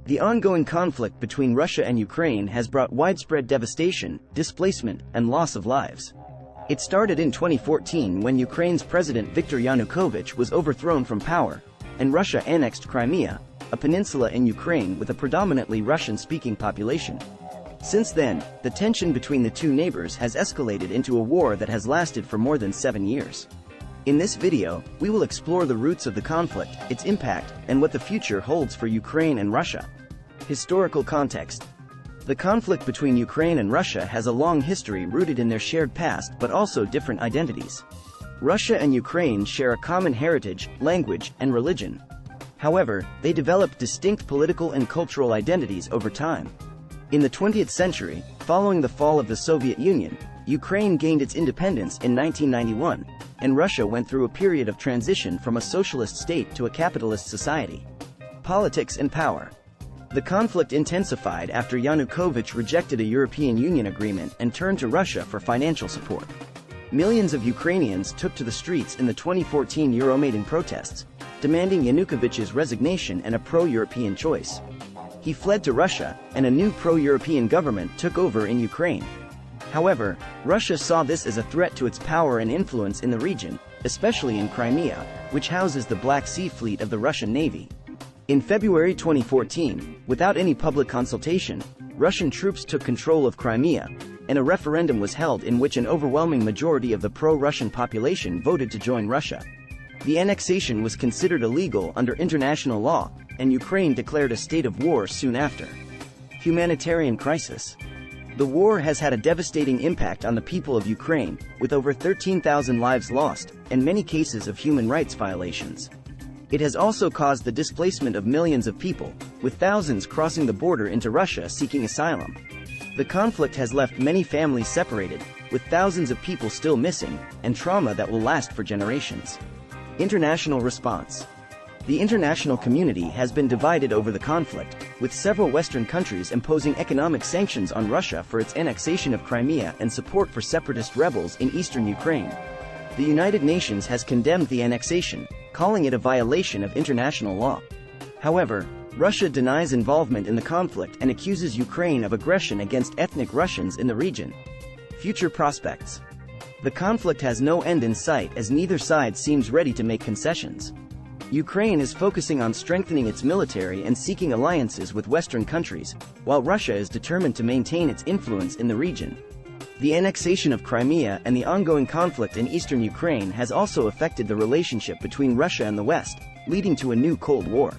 The ongoing conflict between Russia and Ukraine has brought widespread devastation, displacement, and loss of lives. It started in 2014 when Ukraine's President Viktor Yanukovych was overthrown from power, and Russia annexed Crimea, a peninsula in Ukraine with a predominantly Russian-speaking population. Since then, the tension between the two neighbors has escalated into a war that has lasted for more than 7 years. In this video, we will explore the roots of the conflict, its impact, and what the future holds for Ukraine and Russia. Historical context. The conflict between Ukraine and Russia has a long history rooted in their shared past but also different identities. Russia and Ukraine share a common heritage, language, and religion. However, they developed distinct political and cultural identities over time. In the 20th century, following the fall of the Soviet Union, Ukraine gained its independence in 1991, and Russia went through a period of transition from a socialist state to a capitalist society. Politics and power. The conflict intensified after Yanukovych rejected a European Union agreement and turned to Russia for financial support. Millions of Ukrainians took to the streets in the 2014 Euromaidan protests, demanding Yanukovych's resignation and a pro-European choice. He fled to Russia, and a new pro-European government took over in Ukraine. However, Russia saw this as a threat to its power and influence in the region, especially in Crimea, which houses the Black Sea Fleet of the Russian Navy. In February 2014, without any public consultation, Russian troops took control of Crimea, and a referendum was held in which an overwhelming majority of the pro-Russian population voted to join Russia. The annexation was considered illegal under international law, and Ukraine declared a state of war soon after. Humanitarian crisis. The war has had a devastating impact on the people of Ukraine, with over 13,000 lives lost, and many cases of human rights violations. It has also caused the displacement of millions of people, with thousands crossing the border into Russia seeking asylum. The conflict has left many families separated, with thousands of people still missing, and trauma that will last for generations. International response. The international community has been divided over the conflict, with several Western countries imposing economic sanctions on Russia for its annexation of Crimea and support for separatist rebels in eastern Ukraine. The United Nations has condemned the annexation, calling it a violation of international law. However, Russia denies involvement in the conflict and accuses Ukraine of aggression against ethnic Russians in the region. Future prospects. The conflict has no end in sight as neither side seems ready to make concessions. Ukraine is focusing on strengthening its military and seeking alliances with Western countries, while Russia is determined to maintain its influence in the region. The annexation of Crimea and the ongoing conflict in eastern Ukraine has also affected the relationship between Russia and the West, leading to a new Cold War.